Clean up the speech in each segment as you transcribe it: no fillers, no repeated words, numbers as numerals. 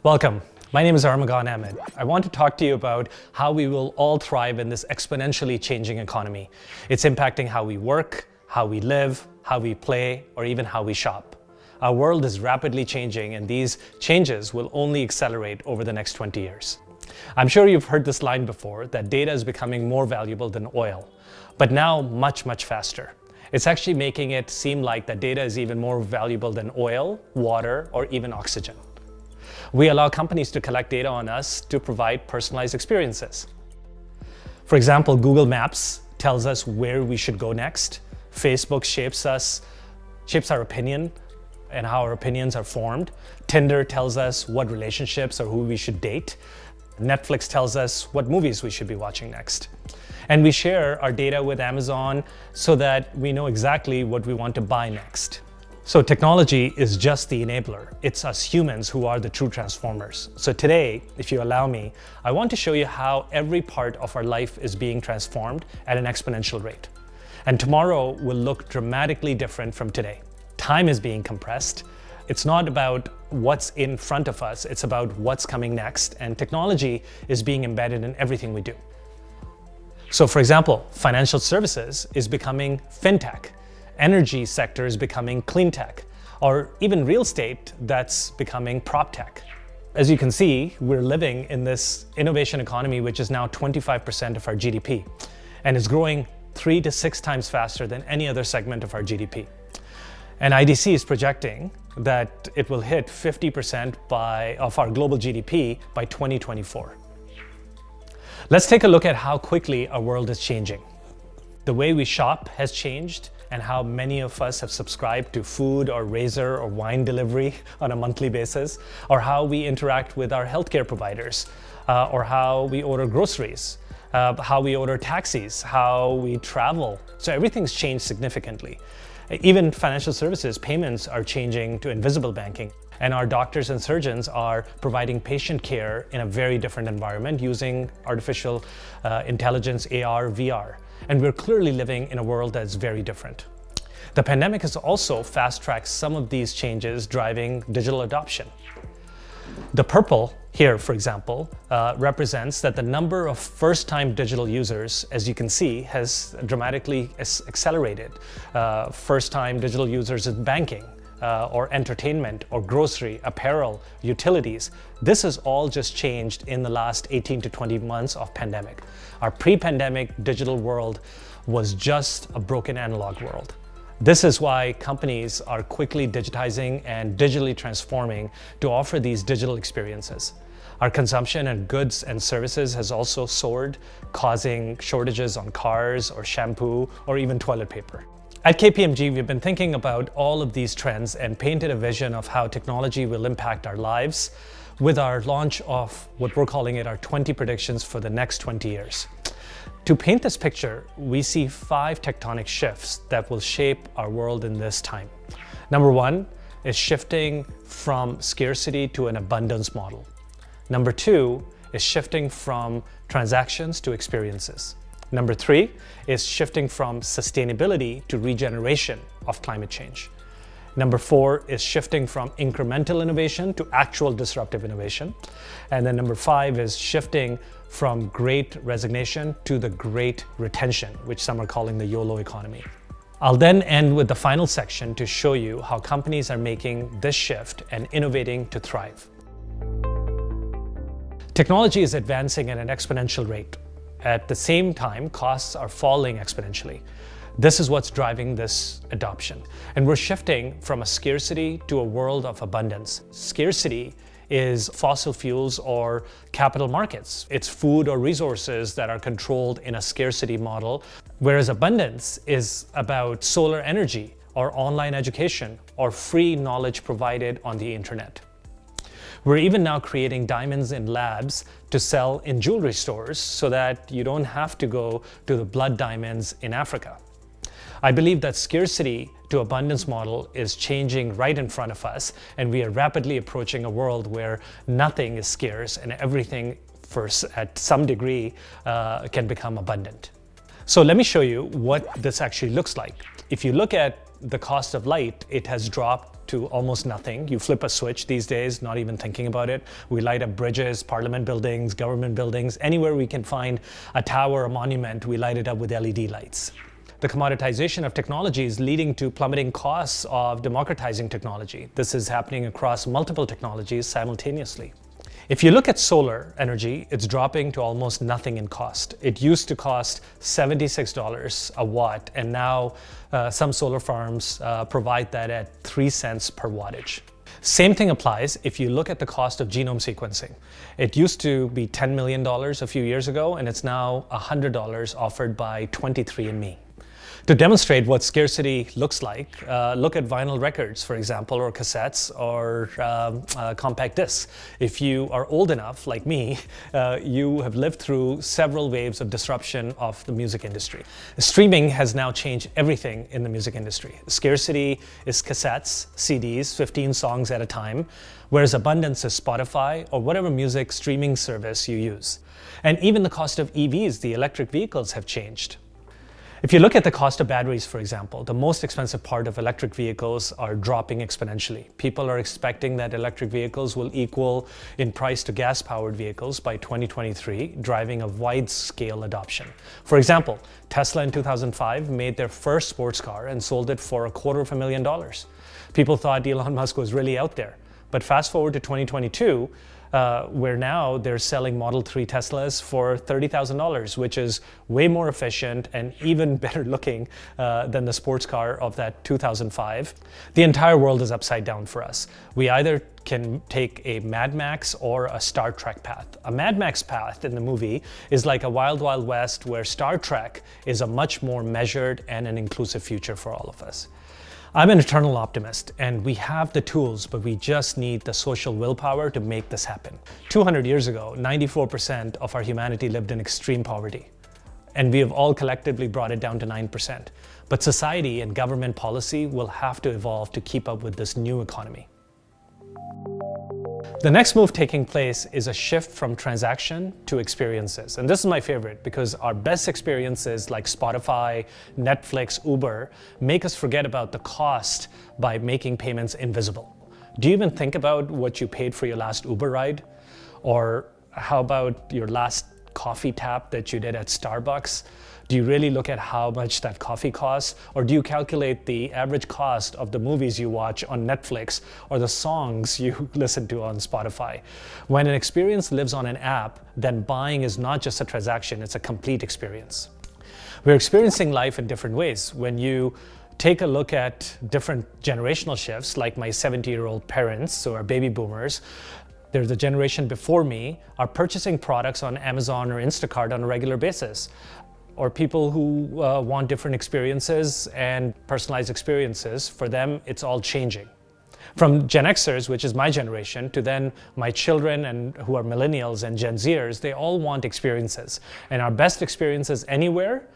Welcome. My name is Armagan Ahmed. I want to talk to you about how we will all thrive in this exponentially changing economy. It's impacting how we work, how we live, how we play, or even how we shop. Our world is rapidly changing, and these changes will only accelerate over the next 20 years. I'm sure you've heard this line before, that data is becoming more valuable than oil, but now much, much faster. It's actually making it seem like that data is even more valuable than oil, water, or even oxygen. We allow companies to collect data on us to provide personalized experiences. For example, Google Maps tells us where we should go next. Facebook shapes our opinion and how our opinions are formed. Tinder tells us what relationships or who we should date. Netflix tells us what movies we should be watching next. And we share our data with Amazon so that we know exactly what we want to buy next. So technology is just the enabler. It's us humans who are the true transformers. So today, if you allow me, I want to show you how every part of our life is being transformed at an exponential rate. And tomorrow will look dramatically different from today. Time is being compressed. It's not about what's in front of us, it's about what's coming next, and technology is being embedded in everything we do. So for example, financial services is becoming fintech. Energy sector is becoming cleantech, or even real estate that's becoming proptech. As you can see, we're living in this innovation economy, which is now 25% of our GDP, and is growing 3 to 6 times faster than any other segment of our GDP. And IDC is projecting that it will hit 50% of our global GDP by 2024. Let's take a look at how quickly our world is changing. The way we shop has changed, and how many of us have subscribed to food or razor or wine delivery on a monthly basis, or how we interact with our healthcare providers, or how we order groceries, how we order taxis, how we travel. So everything's changed significantly. Even financial services payments are changing to invisible banking, and our doctors and surgeons are providing patient care in a very different environment using artificial intelligence, AR, VR. And we're clearly living in a world that's very different. The pandemic has also fast-tracked some of these changes, driving digital adoption. The purple here, for example, represents that the number of first-time digital users, as you can see, has dramatically accelerated. First-time digital users in banking, or entertainment, or grocery, apparel, utilities. This has all just changed in the last 18 to 20 months of pandemic. Our pre-pandemic digital world was just a broken analog world. This is why companies are quickly digitizing and digitally transforming to offer these digital experiences. Our consumption of goods and services has also soared, causing shortages on cars or shampoo or even toilet paper. At KPMG, we've been thinking about all of these trends and painted a vision of how technology will impact our lives with our launch of what we're calling it our 20 predictions for the next 20 years. To paint this picture, we see 5 tectonic shifts that will shape our world in this time. Number 1 is shifting from scarcity to an abundance model. Number 2 is shifting from transactions to experiences. Number 3 is shifting from sustainability to regeneration of climate change. Number 4 is shifting from incremental innovation to actual disruptive innovation. And then number 5 is shifting from great resignation to the great retention, which some are calling the YOLO economy. I'll then end with the final section to show you how companies are making this shift and innovating to thrive. Technology is advancing at an exponential rate. At the same time, costs are falling exponentially. This is what's driving this adoption. And we're shifting from a scarcity to a world of abundance. Scarcity is fossil fuels or capital markets. It's food or resources that are controlled in a scarcity model, whereas abundance is about solar energy or online education or free knowledge provided on the internet. We're even now creating diamonds in labs to sell in jewelry stores so that you don't have to go to the blood diamonds in Africa. I believe that scarcity to abundance model is changing right in front of us, and we are rapidly approaching a world where nothing is scarce and everything at some degree can become abundant. So let me show you what this actually looks like. If you look at the cost of light, it has dropped to almost nothing. You flip a switch these days, not even thinking about it. We light up bridges, parliament buildings, government buildings. Anywhere we can find a tower, a monument, we light it up with LED lights. The commoditization of technology is leading to plummeting costs of democratizing technology. This is happening across multiple technologies simultaneously. If you look at solar energy, it's dropping to almost nothing in cost. It used to cost $76 a watt, and now some solar farms provide that at 3 cents per wattage. Same thing applies if you look at the cost of genome sequencing. It used to be $10 million a few years ago, and it's now $100 offered by 23andMe. To demonstrate what scarcity looks like, look at vinyl records, for example, or cassettes, or compact discs. If you are old enough, like me, you have lived through several waves of disruption of the music industry. Streaming has now changed everything in the music industry. Scarcity is cassettes, CDs, 15 songs at a time, whereas abundance is Spotify or whatever music streaming service you use. And even the cost of EVs, the electric vehicles, have changed. If you look at the cost of batteries, for example, the most expensive part of electric vehicles are dropping exponentially. People are expecting that electric vehicles will equal in price to gas-powered vehicles by 2023, driving a wide-scale adoption. For example, Tesla in 2005 made their first sports car and sold it for $250,000. People thought Elon Musk was really out there. But fast forward to 2022, where now they're selling Model 3 Teslas for $30,000, which is way more efficient and even better looking than the sports car of that 2005. The entire world is upside down for us. We either can take a Mad Max or a Star Trek path. A Mad Max path in the movie is like a Wild Wild West, where Star Trek is a much more measured and an inclusive future for all of us. I'm an eternal optimist, and we have the tools, but we just need the social willpower to make this happen. 200 years ago, 94% of our humanity lived in extreme poverty, and we have all collectively brought it down to 9%. But society and government policy will have to evolve to keep up with this new economy. The next move taking place is a shift from transaction to experiences. And this is my favorite, because our best experiences like Spotify, Netflix, Uber make us forget about the cost by making payments invisible. Do you even think about what you paid for your last Uber ride? Or how about your last coffee tap that you did at Starbucks? Do you really look at how much that coffee costs? Or do you calculate the average cost of the movies you watch on Netflix or the songs you listen to on Spotify? When an experience lives on an app, then buying is not just a transaction, it's a complete experience. We're experiencing life in different ways. When you take a look at different generational shifts, like my 70-year-old parents, who are baby boomers, there's a generation before me, are purchasing products on Amazon or Instacart on a regular basis. Or people who want different experiences and personalized experiences, for them, it's all changing. From Gen Xers, which is my generation, to then my children and who are millennials and Gen Zers, they all want experiences. And our best experiences anywhere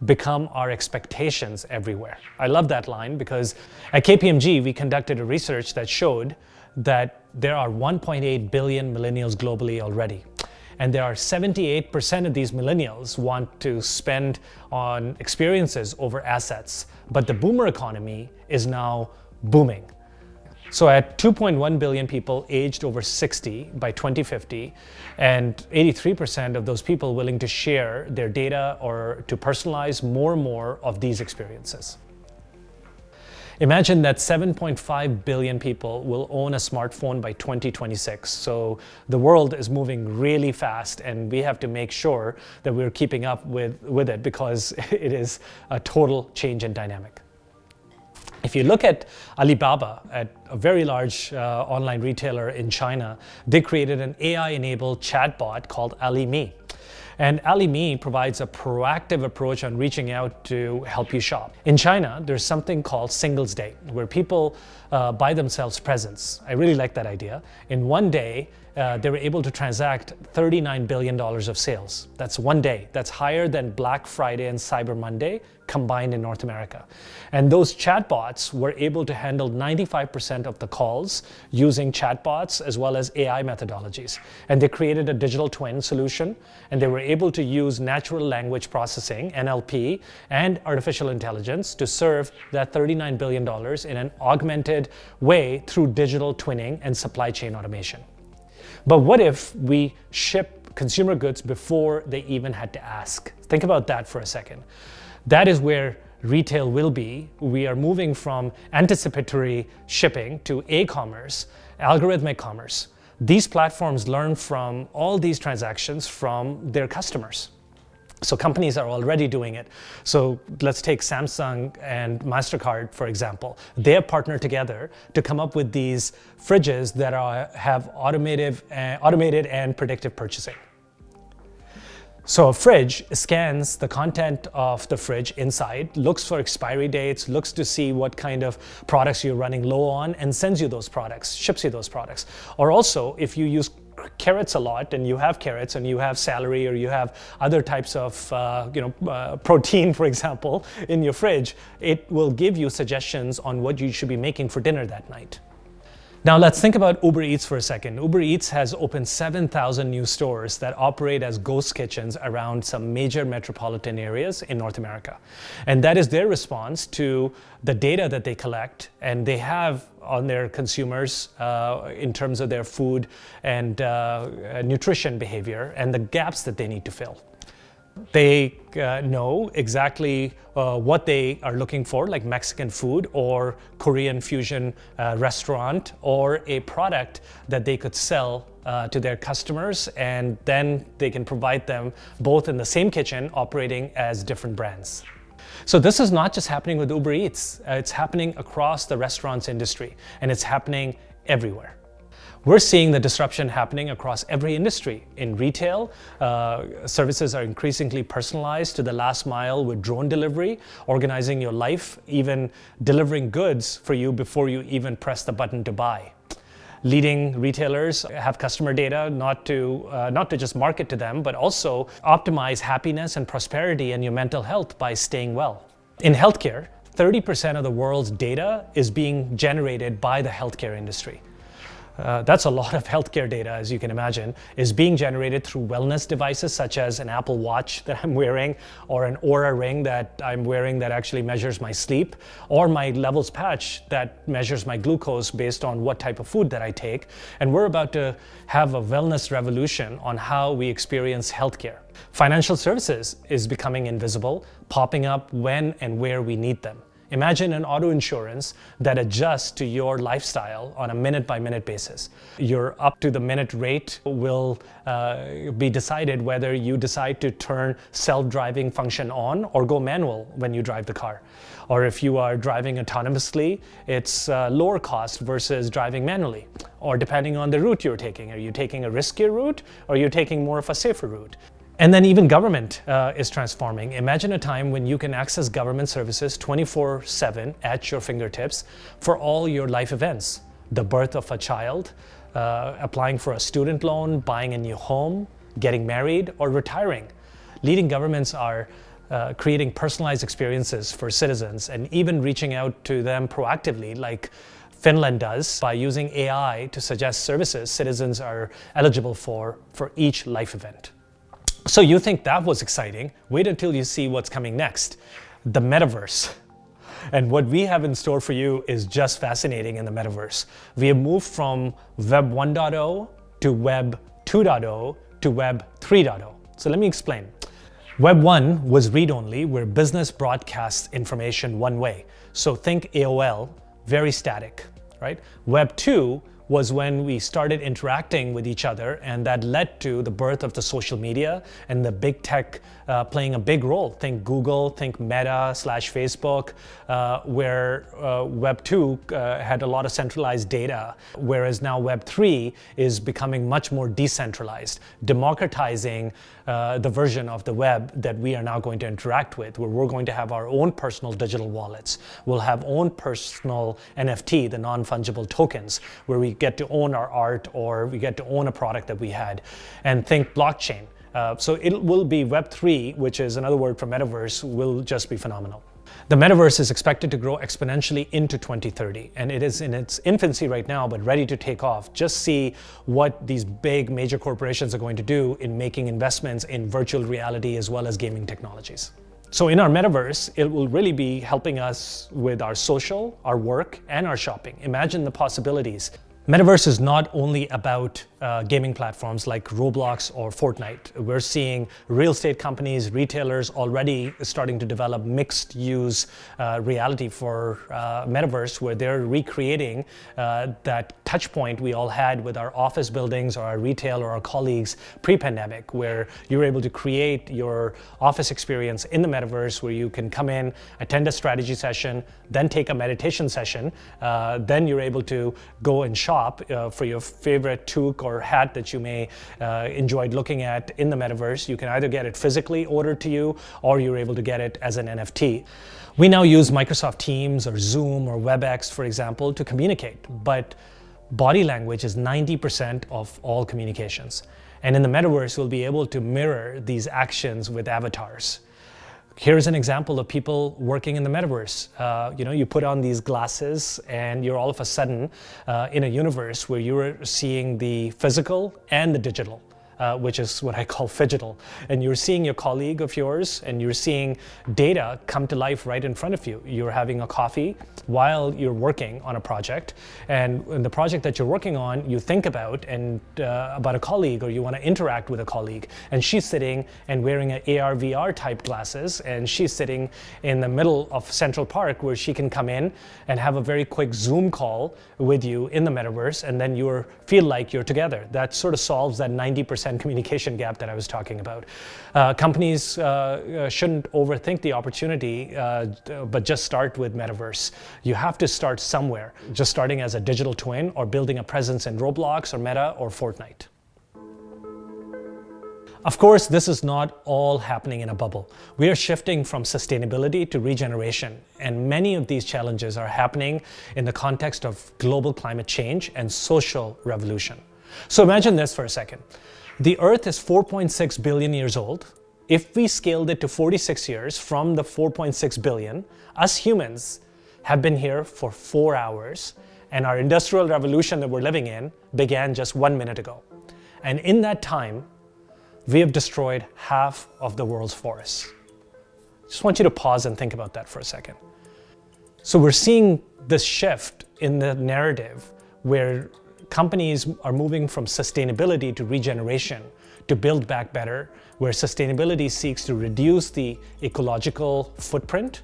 become our expectations everywhere. I love that line, because at KPMG, we conducted a research that showed that there are 1.8 billion millennials globally already. And there are 78% of these millennials want to spend on experiences over assets. But the boomer economy is now booming. So at 2.1 billion people aged over 60 by 2050, and 83% of those people willing to share their data or to personalize more and more of these experiences. Imagine that 7.5 billion people will own a smartphone by 2026. So the world is moving really fast, and we have to make sure that we're keeping up with it, because it is a total change in dynamic. If you look at Alibaba, at a very large online retailer in China, they created an AI-enabled chatbot called Ali-Me. And Ali-Me provides a proactive approach on reaching out to help you shop. In China, there's something called Singles Day, where people buy themselves presents. I really like that idea. In one day, they were able to transact $39 billion of sales. That's one day. That's higher than Black Friday and Cyber Monday combined in North America. And those chatbots were able to handle 95% of the calls using chatbots as well as AI methodologies. And they created a digital twin solution, and they were able to use natural language processing, NLP, and artificial intelligence to serve that $39 billion in an augmented accelerated way through digital twinning and supply chain automation. But what if we ship consumer goods before they even had to ask? Think about that for a second. That is where retail will be. We are moving from anticipatory shipping to e-commerce, algorithmic commerce. These platforms learn from all these transactions from their customers. So companies are already doing it. So let's take Samsung and MasterCard, for example. They have partnered together to come up with these fridges that have automated and predictive purchasing. So a fridge scans the content of the fridge inside, looks for expiry dates, looks to see what kind of products you're running low on, and sends you those products, ships you those products. Or also, if you use carrots a lot and you have carrots and you have celery or you have other types of protein, for example, in your fridge, it will give you suggestions on what you should be making for dinner that night. Now let's think about Uber Eats for a second. Uber Eats has opened 7,000 new stores that operate as ghost kitchens around some major metropolitan areas in North America. And that is their response to the data that they collect and they have on their consumers in terms of their food and nutrition behavior and the gaps that they need to fill. They know exactly what they are looking for, like Mexican food or Korean fusion restaurant, or a product that they could sell to their customers, and then they can provide them both in the same kitchen operating as different brands. So this is not just happening with Uber Eats, it's happening across the restaurants industry, and it's happening everywhere. We're seeing the disruption happening across every industry. In retail, services are increasingly personalized to the last mile with drone delivery, organizing your life, even delivering goods for you before you even press the button to buy. Leading retailers have customer data not to just market to them, but also optimize happiness and prosperity and your mental health by staying well. In healthcare, 30% of the world's data is being generated by the healthcare industry. That's a lot of healthcare data, as you can imagine, is being generated through wellness devices such as an Apple Watch that I'm wearing, or an Oura ring that I'm wearing that actually measures my sleep, or my levels patch that measures my glucose based on what type of food that I take. And we're about to have a wellness revolution on how we experience healthcare. Financial services is becoming invisible, popping up when and where we need them. Imagine an auto insurance that adjusts to your lifestyle on a minute-by-minute basis. Your up-to-the-minute rate will be decided whether you decide to turn self-driving function on or go manual when you drive the car. Or if you are driving autonomously, it's lower cost versus driving manually. Or depending on the route you're taking. Are you taking a riskier route or are you taking more of a safer route? And then even government is transforming. Imagine a time when you can access government services 24/7 at your fingertips for all your life events. The birth of a child, applying for a student loan, buying a new home, getting married, or retiring. Leading governments are creating personalized experiences for citizens and even reaching out to them proactively, like Finland does, by using AI to suggest services citizens are eligible for each life event. So you think that was exciting? Wait until you see what's coming next, the Metaverse. And what we have in store for you is just fascinating in the Metaverse. We have moved from Web 1.0 to Web 2.0 to Web 3.0. So let me explain. Web 1 was read-only, where business broadcasts information one way. So think AOL, very static, right? Web 2 was when we started interacting with each other, and that led to the birth of the social media and the big tech playing a big role. Think Google, think Meta/Facebook, where Web 2 had a lot of centralized data, whereas now Web 3 is becoming much more decentralized, democratizing the version of the web that we are now going to interact with, where we're going to have our own personal digital wallets. We'll have own personal NFT, the non-fungible tokens, where we get to own our art or we get to own a product that we had. And think blockchain. So it will be Web 3, which is another word for Metaverse, will just be phenomenal. The Metaverse is expected to grow exponentially into 2030, and it is in its infancy right now, but ready to take off. Just see what these big major corporations are going to do in making investments in virtual reality as well as gaming technologies. So in our metaverse, it will really be helping us with our social, our work, and our shopping. Imagine the possibilities. Metaverse is not only about gaming platforms like Roblox or Fortnite. We're seeing real estate companies, retailers already starting to develop mixed use reality for Metaverse, where they're recreating that touch point we all had with our office buildings or our retail or our colleagues pre-pandemic, where you're able to create your office experience in the Metaverse, where you can come in, attend a strategy session, then take a meditation session, then you're able to go and shop for your favorite toque or hat that you may enjoyed looking at in the Metaverse. You can either get it physically ordered to you, or you're able to get it as an NFT. We now use Microsoft Teams or Zoom or WebEx, for example, to communicate, but body language is 90% of all communications. And in the Metaverse, we'll be able to mirror these actions with avatars. Here's an example of people working in the Metaverse. You put on these glasses and you're all of a sudden in a universe where you're seeing the physical and the digital, which is what I call phygital. And you're seeing your colleague of yours and you're seeing data come to life right in front of you. You're having a coffee while you're working on a project. And in the project that you're working on, you think about a colleague, or you want to interact with a colleague. And she's sitting and wearing an AR, VR type glasses. And she's sitting in the middle of Central Park, where she can come in and have a very quick Zoom call with you in the Metaverse. And then you feel like you're together. That sort of solves that 90% communication gap that I was talking about. Companies shouldn't overthink the opportunity, but just start with Metaverse. You have to start somewhere, just starting as a digital twin or building a presence in Roblox or Meta or Fortnite. Of course, this is not all happening in a bubble. We are shifting from sustainability to regeneration, and many of these challenges are happening in the context of global climate change and social revolution. So imagine this for a second. The Earth is 4.6 billion years old. If we scaled it to 46 years from the 4.6 billion, us humans have been here for 4 hours, and our industrial revolution that we're living in began just 1 minute ago. And in that time, we have destroyed half of the world's forests. Just want you to pause and think about that for a second. So we're seeing this shift in the narrative where companies are moving from sustainability to regeneration, to build back better, where sustainability seeks to reduce the ecological footprint,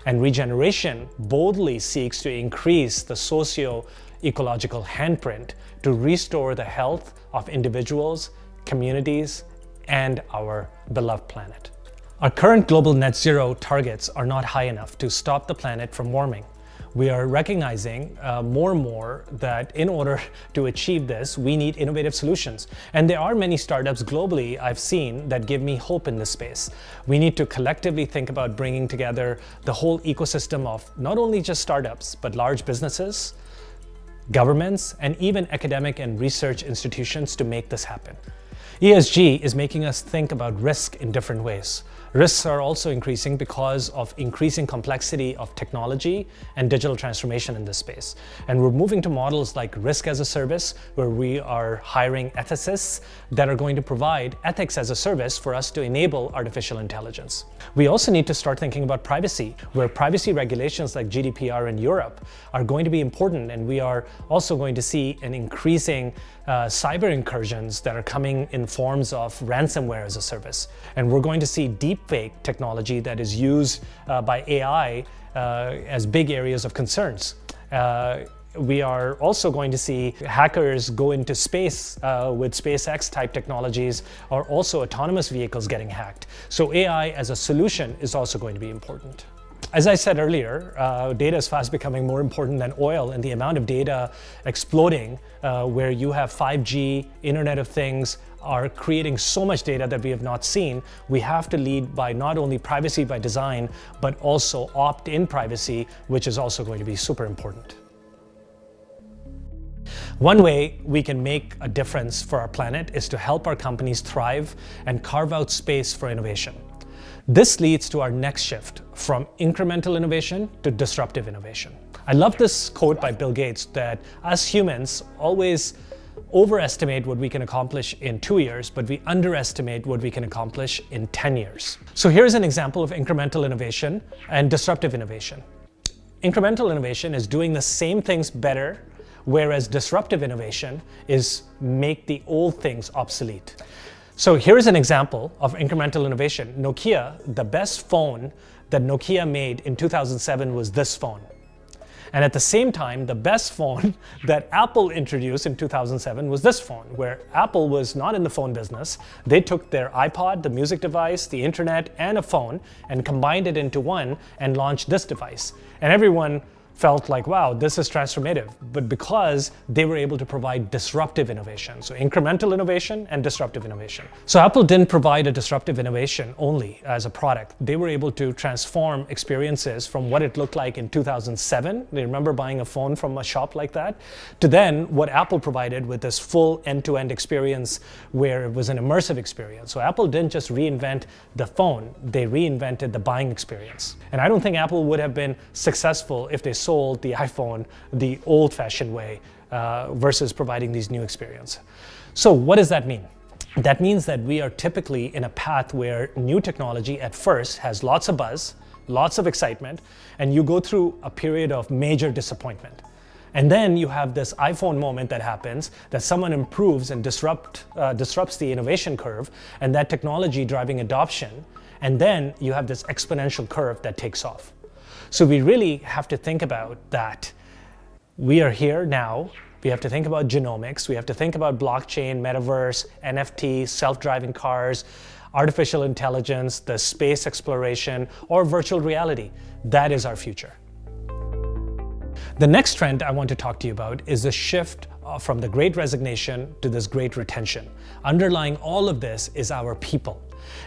and regeneration boldly seeks to increase the socio-ecological handprint to restore the health of individuals, communities, and our beloved planet. Our current global net zero targets are not high enough to stop the planet from warming. We are recognizing more and more that in order to achieve this, we need innovative solutions. And there are many startups globally I've seen that give me hope in this space. We need to collectively think about bringing together the whole ecosystem of not only just startups, but large businesses, governments, and even academic and research institutions to make this happen. ESG is making us think about risk in different ways. Risks are also increasing because of increasing complexity of technology and digital transformation in this space. And we're moving to models like risk as a service, where we are hiring ethicists that are going to provide ethics as a service for us to enable artificial intelligence. We also need to start thinking about privacy, where privacy regulations like GDPR in Europe are going to be important, and we are also going to see an increasing cyber incursions that are coming in forms of ransomware as a service. And we're going to see deepfake technology that is used by AI as big areas of concerns. We are also going to see hackers go into space with SpaceX type technologies, or also autonomous vehicles getting hacked. So AI as a solution is also going to be important. As I said earlier, data is fast becoming more important than oil, and the amount of data exploding, where you have 5G, Internet of Things, are creating so much data that we have not seen. We have to lead by not only privacy by design, but also opt-in privacy, which is also going to be super important. One way we can make a difference for our planet is to help our companies thrive and carve out space for innovation. This leads to our next shift from incremental innovation to disruptive innovation. I love this quote by Bill Gates that us humans always overestimate what we can accomplish in 2 years, but we underestimate what we can accomplish in 10 years. So here's an example of incremental innovation and disruptive innovation. Incremental innovation is doing the same things better, whereas disruptive innovation is make the old things obsolete. So here's an example of incremental innovation. Nokia, the best phone that Nokia made in 2007 was this phone. And at the same time, the best phone that Apple introduced in 2007 was this phone, where Apple was not in the phone business. They took their iPod, the music device, the internet, and a phone, and combined it into one and launched this device. And everyone felt like, wow, this is transformative, but because they were able to provide disruptive innovation. So incremental innovation and disruptive innovation. So Apple didn't provide a disruptive innovation only as a product. They were able to transform experiences from what it looked like in 2007. They remember buying a phone from a shop like that, to then what Apple provided with this full end-to-end experience where it was an immersive experience. So Apple didn't just reinvent the phone, they reinvented the buying experience. And I don't think Apple would have been successful if they sold the iPhone the old-fashioned way versus providing these new experiences. So what does that mean? That means that we are typically in a path where new technology at first has lots of buzz, lots of excitement, and you go through a period of major disappointment. And then you have this iPhone moment that happens, that someone improves and disrupts the innovation curve, and that technology driving adoption, and then you have this exponential curve that takes off. So we really have to think about that. We are here now. We have to think about genomics. We have to think about blockchain, metaverse, NFT, self-driving cars, artificial intelligence, the space exploration, or virtual reality. That is our future. The next trend I want to talk to you about is the shift from the Great Resignation to this Great Retention. Underlying all of this is our people.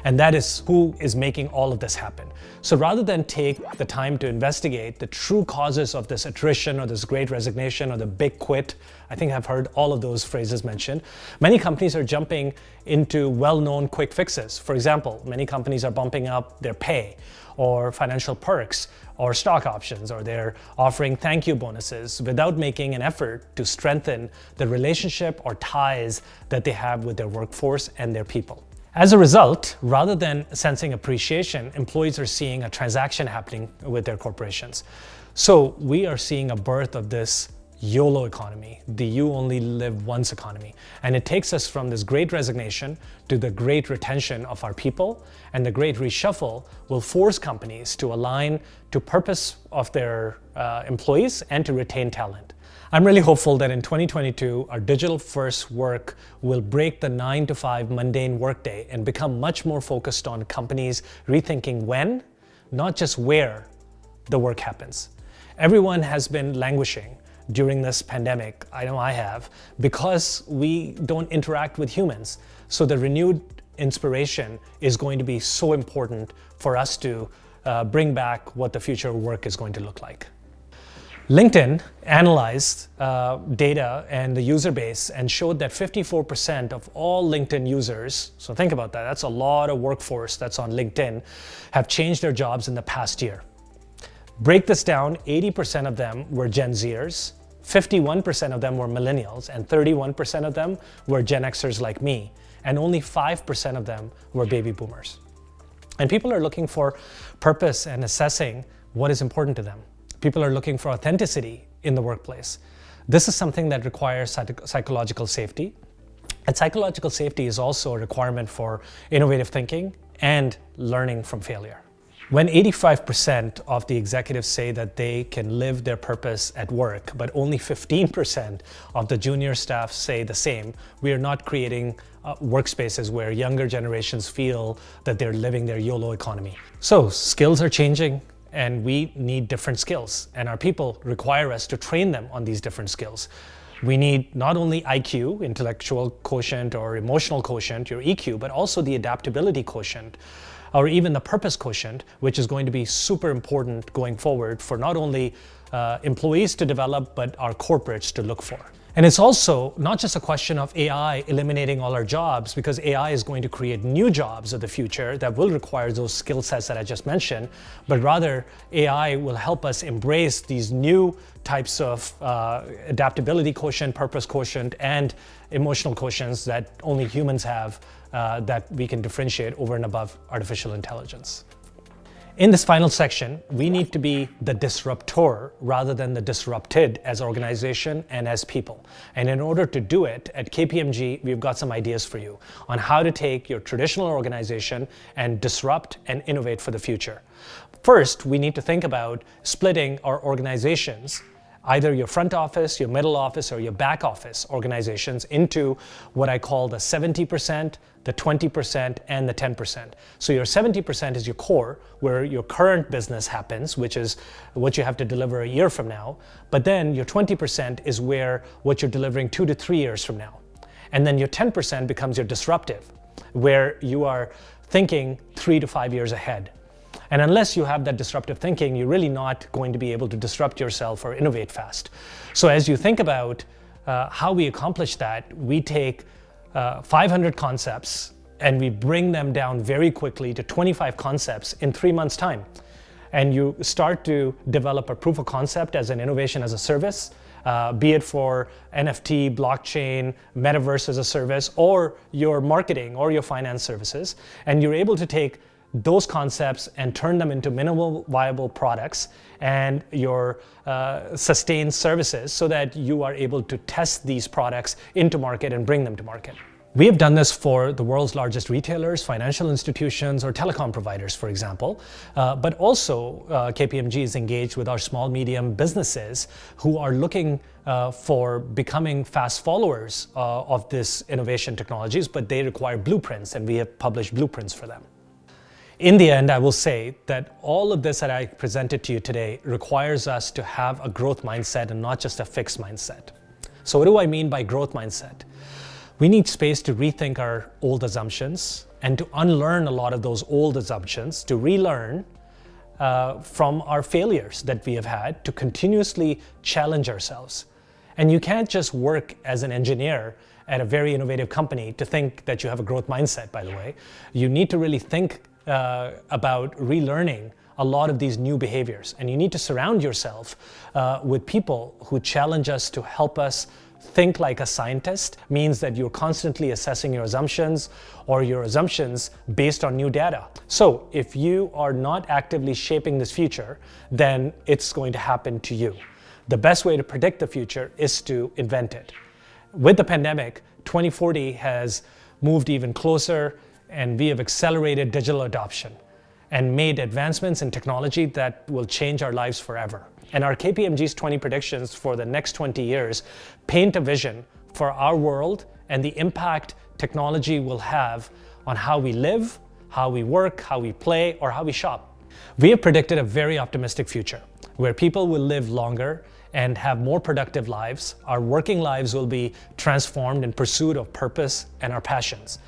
And that is who is making all of this happen. So rather than take the time to investigate the true causes of this attrition or this Great Resignation or the big quit, I think I've heard all of those phrases mentioned, many companies are jumping into well-known quick fixes. For example, many companies are bumping up their pay or financial perks or stock options, or they're offering thank you bonuses without making an effort to strengthen the relationship or ties that they have with their workforce and their people. As a result, rather than sensing appreciation, employees are seeing a transaction happening with their corporations. So we are seeing a birth of this YOLO economy, the you only live once economy. And it takes us from this Great Resignation to the Great Retention of our people, and the Great Reshuffle will force companies to align to purpose of their employees and to retain talent. I'm really hopeful that in 2022, our digital-first work will break the 9-to-5 mundane workday and become much more focused on companies rethinking when, not just where, the work happens. Everyone has been languishing during this pandemic, I know I have, because we don't interact with humans. So the renewed inspiration is going to be so important for us to bring back what the future of work is going to look like. LinkedIn analyzed data and the user base and showed that 54% of all LinkedIn users, so think about that, that's a lot of workforce that's on LinkedIn, have changed their jobs in the past year. Break this down, 80% of them were Gen Zers, 51% of them were millennials, and 31% of them were Gen Xers like me, and only 5% of them were baby boomers. And people are looking for purpose and assessing what is important to them. People are looking for authenticity in the workplace. This is something that requires psychological safety. And psychological safety is also a requirement for innovative thinking and learning from failure. When 85% of the executives say that they can live their purpose at work, but only 15% of the junior staff say the same, we are not creating workspaces where younger generations feel that they're living their YOLO economy. So skills are changing, and we need different skills, and our people require us to train them on these different skills. We need not only IQ, intellectual quotient or emotional quotient, your EQ, but also the adaptability quotient, or even the purpose quotient, which is going to be super important going forward for not only employees to develop, but our corporates to look for. And it's also not just a question of AI eliminating all our jobs, because AI is going to create new jobs of the future that will require those skill sets that I just mentioned, but rather AI will help us embrace these new types of adaptability quotient, purpose quotient, and emotional quotients that only humans have that we can differentiate over and above artificial intelligence. In this final section, we need to be the disruptor rather than the disrupted as an organization and as people. And in order to do it, at KPMG, we've got some ideas for you on how to take your traditional organization and disrupt and innovate for the future. First, we need to think about splitting our organizations, either your front office, your middle office, or your back office organizations, into what I call the 70%, the 20%, and the 10%. So your 70% is your core, where your current business happens, which is what you have to deliver a year from now. But then your 20% is where what you're delivering 2 to 3 years from now. And then your 10% becomes your disruptive, where you are thinking 3 to 5 years ahead. And unless you have that disruptive thinking, you're really not going to be able to disrupt yourself or innovate fast. So as you think about how we accomplish that, we take 500 concepts and we bring them down very quickly to 25 concepts in 3 months' time. And you start to develop a proof of concept as an innovation as a service, be it for NFT, blockchain, Metaverse as a service, or your marketing or your finance services. And you're able to take those concepts and turn them into minimal viable products and your sustained services, so that you are able to test these products into market and bring them to market. We have done this for the world's largest retailers, financial institutions, or telecom providers, for example. But also KPMG is engaged with our small, medium businesses who are looking for becoming fast followers of this innovation technologies, but they require blueprints, and we have published blueprints for them. In the end, I will say that all of this that I presented to you today requires us to have a growth mindset and not just a fixed mindset. So what do I mean by growth mindset? We need space to rethink our old assumptions and to unlearn a lot of those old assumptions, to relearn from our failures that we have had, to continuously challenge ourselves. And you can't just work as an engineer at a very innovative company to think that you have a growth mindset, by the way. You need to really think about relearning a lot of these new behaviors. And you need to surround yourself with people who challenge us to help us think like a scientist. Means that you're constantly assessing your assumptions or your assumptions based on new data. So if you are not actively shaping this future, then it's going to happen to you. The best way to predict the future is to invent it. With the pandemic, 2040 has moved even closer, and we have accelerated digital adoption and made advancements in technology that will change our lives forever. And our KPMG's 20 predictions for the next 20 years paint a vision for our world and the impact technology will have on how we live, how we work, how we play, or how we shop. We have predicted a very optimistic future where people will live longer and have more productive lives. Our working lives will be transformed in pursuit of purpose and our passions.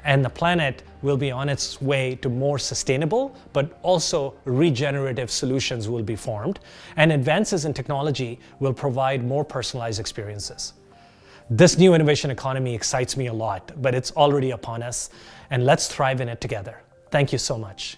And the planet will be on its way to more sustainable, but also regenerative solutions will be formed. And advances in technology will provide more personalized experiences. This new innovation economy excites me a lot, but it's already upon us, and let's thrive in it together. Thank you so much.